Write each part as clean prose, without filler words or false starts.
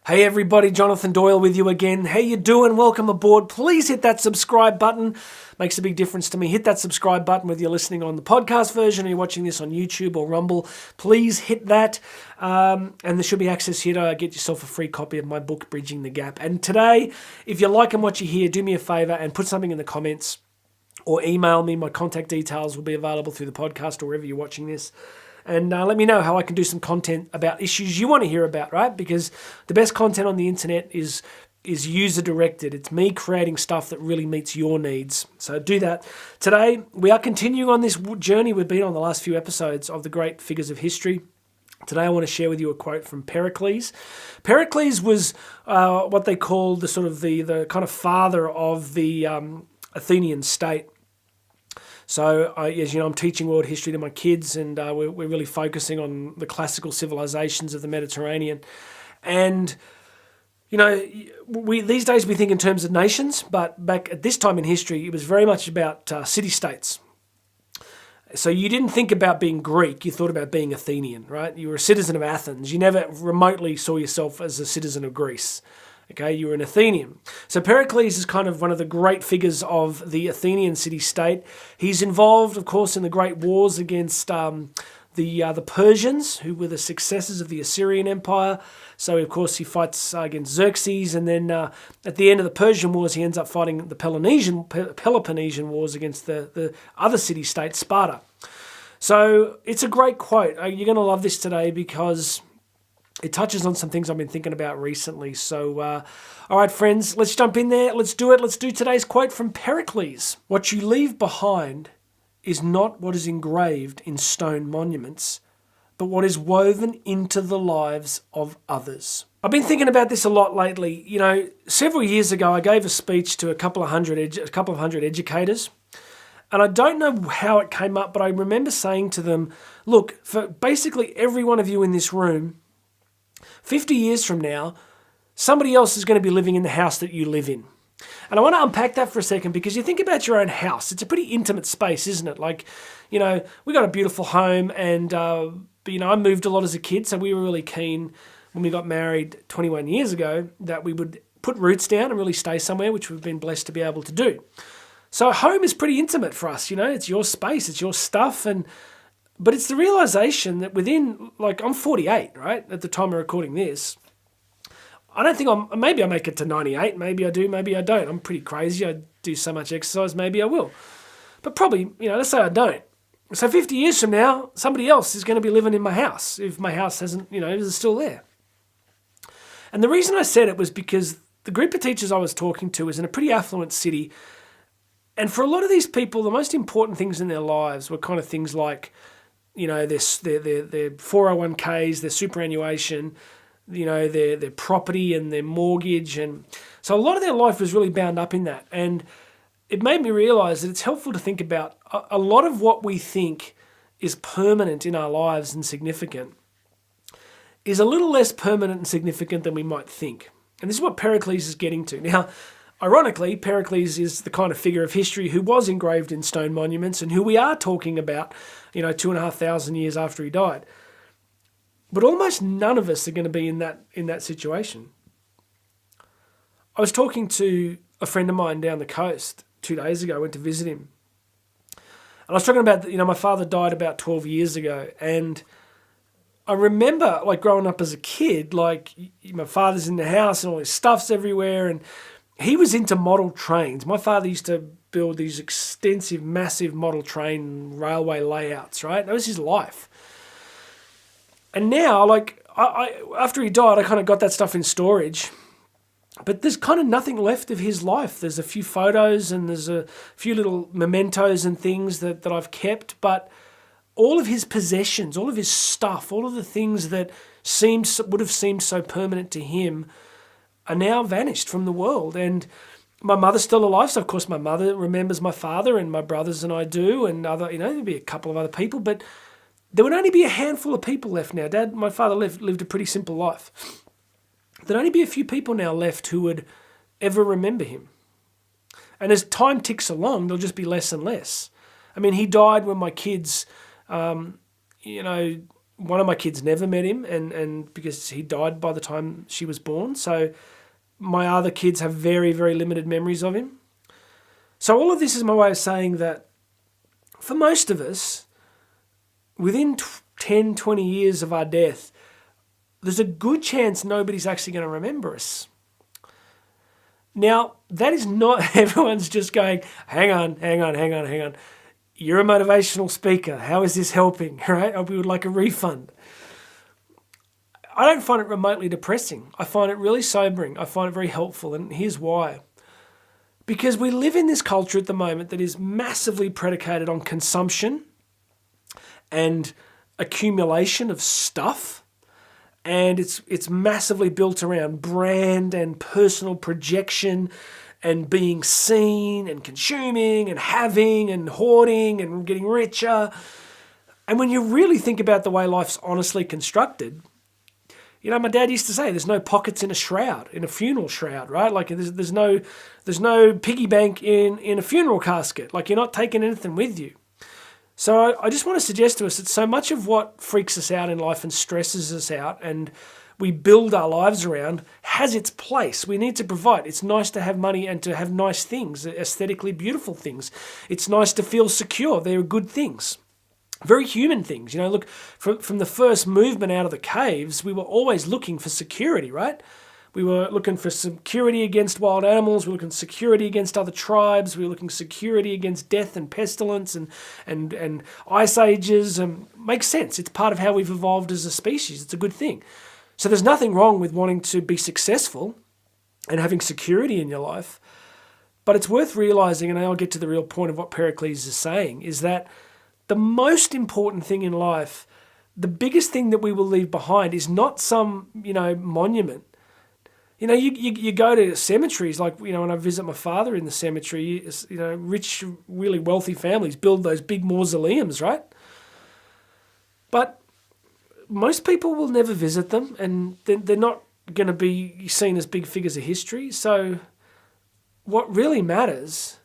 Hey everybody, Jonathan Doyle with you again. How you doing? Welcome aboard. Please hit that subscribe button. Makes a big difference to me. Hit that subscribe button whether you're listening on the podcast version or you're watching this on YouTube or Rumble. Please hit that. And there should be access here to get yourself a free copy of my book, Bridging the Gap. And today, if you're liking what you hear, do me a favor and put something in the comments or email me. My contact details will be available through the podcast or wherever you're watching this. And let me know how I can do some content about issues you want to hear about, right? Because the best content on the internet is user-directed. It's me creating stuff that really meets your needs. So do that. Today, we are continuing on this journey we've been on the last few episodes of the great figures of history. Today, I want to share with you a quote from Pericles. Pericles was what they called the kind of father of the Athenian state. So, as you know, I'm teaching world history to my kids, and we're really focusing on the classical civilizations of the Mediterranean. And, you know, these days we think in terms of nations, but back at this time in history, it was very much about city-states. So you didn't think about being Greek, you thought about being Athenian, right? You were a citizen of Athens. You never remotely saw yourself as a citizen of Greece. Okay, you were an Athenian. So Pericles is kind of one of the great figures of the Athenian city-state. He's involved, of course, in the great wars against the Persians, who were the successors of the Assyrian Empire. So, of course, he fights against Xerxes, and then at the end of the Persian Wars, he ends up fighting the Peloponnesian Wars against the other city-state, Sparta. So it's a great quote. You're going to love this today because it touches on some things I've been thinking about recently. So, all right, friends, let's jump in there. Let's do it. Let's do today's quote from Pericles. What you leave behind is not what is engraved in stone monuments, but what is woven into the lives of others. I've been thinking about this a lot lately. You know, several years ago, I gave a speech to a couple of hundred educators. And I don't know how it came up, but I remember saying to them, look, for basically every one of you in this room, 50 years from now, somebody else is going to be living in the house that you live in. And I want to unpack that for a second because you think about your own house. It's a pretty intimate space, isn't it? Like, you know, we got a beautiful home and, I moved a lot as a kid. So we were really keen when we got married 21 years ago that we would put roots down and really stay somewhere, which we've been blessed to be able to do. So home is pretty intimate for us. You know, it's your space, it's your stuff. But it's the realization that I'm 48, right, at the time of recording this. I don't think maybe I make it to 98, maybe I do, maybe I don't. I'm pretty crazy, I do so much exercise, maybe I will. But probably, let's say I don't. So 50 years from now, somebody else is going to be living in my house if my house is still there. And the reason I said it was because the group of teachers I was talking to was in a pretty affluent city. And for a lot of these people, the most important things in their lives were kind of things like, their 401ks, their superannuation, their property and their mortgage. And so a lot of their life was really bound up in that. And it made me realize that it's helpful to think about a lot of what we think is permanent in our lives and significant is a little less permanent and significant than we might think. And this is what Pericles is getting to. Now, ironically, Pericles is the kind of figure of history who was engraved in stone monuments and who we are talking about, 2,500 years after he died. But almost none of us are going to be in that situation. I was talking to a friend of mine down the coast 2 days ago. I went to visit him. And I was talking about, my father died about 12 years ago. And I remember, growing up as a kid, my father's in the house and all his stuff's everywhere. And he was into model trains. My father used to build these extensive, massive model train railway layouts, right? That was his life. And now, after he died, I kind of got that stuff in storage. But there's kind of nothing left of his life. There's a few photos and there's a few little mementos and things that I've kept. But all of his possessions, all of his stuff, all of the things that would have seemed so permanent to him are now vanished from the world. And my mother's still alive, so of course my mother remembers my father and my brothers and I do, and there'd be a couple of other people, but there would only be a handful of people left now. My father lived a pretty simple life. There'd only be a few people now left who would ever remember him. And as time ticks along, there'll just be less and less. I mean, he died when my kids, one of my kids never met him, and because he died by the time she was born. So my other kids have very, very limited memories of him. So all of this is my way of saying that for most of us, within 10, 20 years of our death, there's a good chance nobody's actually going to remember us. Now, that is not everyone's just going, hang on. You're a motivational speaker. How is this helping? Right? We would like a refund. I don't find it remotely depressing. I find it really sobering. I find it very helpful. And here's why. Because we live in this culture at the moment that is massively predicated on consumption and accumulation of stuff. And it's massively built around brand and personal projection and being seen and consuming and having and hoarding and getting richer. And when you really think about the way life's honestly constructed, you know, my dad used to say there's no pockets in a shroud, in a funeral shroud, right? Like there's no piggy bank in a funeral casket. Like you're not taking anything with you. So I just want to suggest to us that so much of what freaks us out in life and stresses us out and we build our lives around has its place. We need to provide. It's nice to have money and to have nice things, aesthetically beautiful things. It's nice to feel secure. They're good things. Very human things. You know, look, from the first movement out of the caves, we were always looking for security, right? We were looking for security against wild animals. We were looking for security against other tribes. We were looking for security against death and pestilence and ice ages. Makes sense. It's part of how we've evolved as a species. It's a good thing. So there's nothing wrong with wanting to be successful and having security in your life. But it's worth realizing, and I'll get to the real point of what Pericles is saying, is that the most important thing in life, the biggest thing that we will leave behind is not some, monument. You know, you go to cemeteries, like, when I visit my father in the cemetery, rich, really wealthy families build those big mausoleums, right? But most people will never visit them, and they're not going to be seen as big figures of history. So what really matters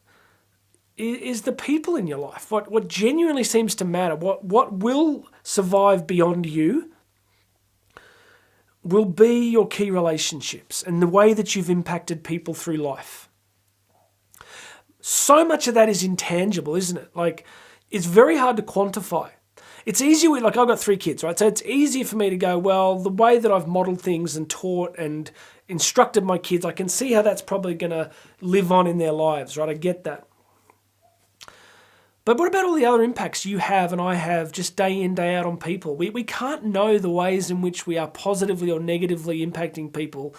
is the people in your life. What genuinely seems to matter, what will survive beyond you, will be your key relationships and the way that you've impacted people through life. So much of that is intangible, isn't it? Like, it's very hard to quantify. It's easy, I've got 3 kids, right? So it's easier for me to go, well, the way that I've modeled things and taught and instructed my kids, I can see how that's probably going to live on in their lives, right? I get that. But what about all the other impacts you have and I have just day in, day out on people? We can't know the ways in which we are positively or negatively impacting people.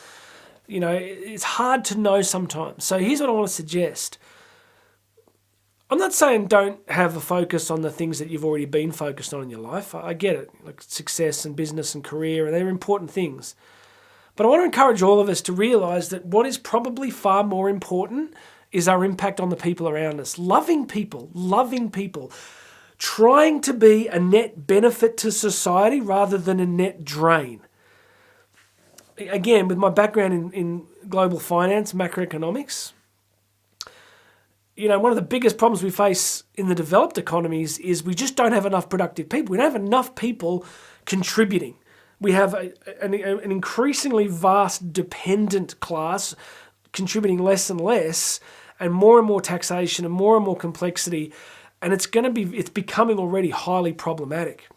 You know, it's hard to know sometimes. So here's what I want to suggest. I'm not saying don't have a focus on the things that you've already been focused on in your life. I get it, like success and business and career, and they're important things. But I want to encourage all of us to realize that what is probably far more important is our impact on the people around us. Loving people, trying to be a net benefit to society rather than a net drain. Again, with my background in global finance, macroeconomics, one of the biggest problems we face in the developed economies is we just don't have enough productive people. We don't have enough people contributing. We have an increasingly vast dependent class contributing less and less, and more taxation and more complexity, and it's becoming already highly problematic.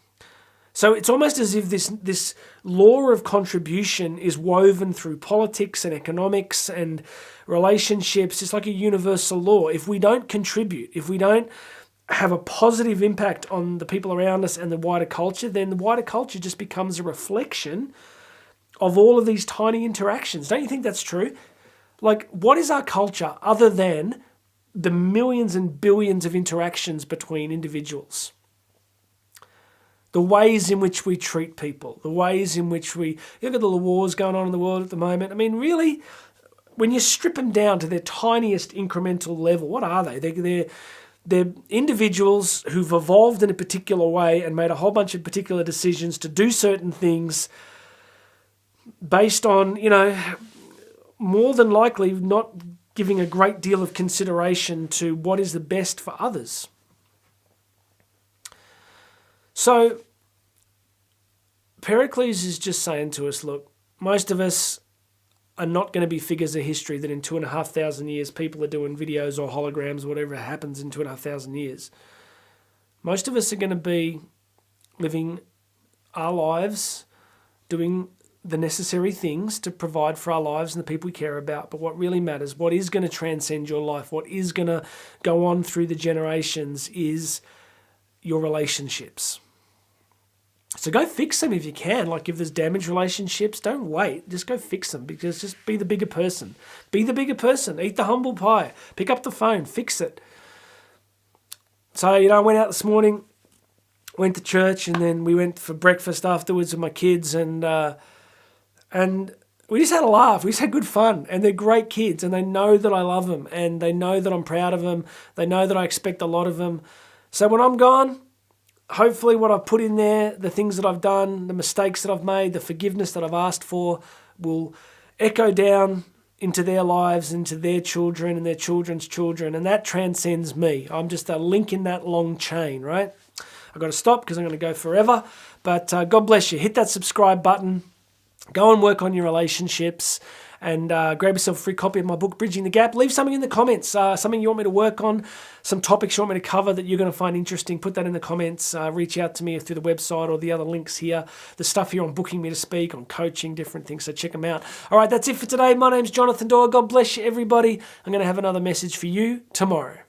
So it's almost as if this law of contribution is woven through politics and economics and relationships. It's like a universal law. If we don't contribute, if we don't have a positive impact on the people around us and the wider culture, then the wider culture just becomes a reflection of all of these tiny interactions. Don't you think that's true? Like, what is our culture other than the millions and billions of interactions between individuals? The ways in which we treat people, the ways in which we look at the wars going on in the world at the moment. I mean, really, when you strip them down to their tiniest incremental level, what are they? They're individuals who've evolved in a particular way and made a whole bunch of particular decisions to do certain things based on, more than likely not giving a great deal of consideration to what is the best for others. So Pericles is just saying to us, look, most of us are not going to be figures of history that in 2,500 years people are doing videos or holograms, whatever happens in 2,500 years. Most of us are going to be living our lives, doing the necessary things to provide for our lives and the people we care about. But what really matters, what is going to transcend your life, what is going to go on through the generations is your relationships. So go fix them if you can. Like if there's damaged relationships, don't wait. Just go fix them, because just be the bigger person. Be the bigger person. Eat the humble pie. Pick up the phone. Fix it. So, I went out this morning, went to church, and then we went for breakfast afterwards with my kids, and we just had a laugh. We just had good fun, and they're great kids, and they know that I love them, and they know that I'm proud of them. They know that I expect a lot of them. So when I'm gone, hopefully what I've put in there, the things that I've done, the mistakes that I've made, the forgiveness that I've asked for will echo down into their lives, into their children and their children's children, and that transcends me. I'm just a link in that long chain, right? I've got to stop because I'm going to go forever, but God bless you. Hit that subscribe button. Go and work on your relationships, and grab yourself a free copy of my book, Bridging the Gap. Leave something in the comments, something you want me to work on, some topics you want me to cover that you're going to find interesting. Put that in the comments. Reach out to me through the website or the other links here. The stuff here on booking me to speak, on coaching, different things, so check them out. All right, that's it for today. My name's Jonathan Doyle. God bless you, everybody. I'm going to have another message for you tomorrow.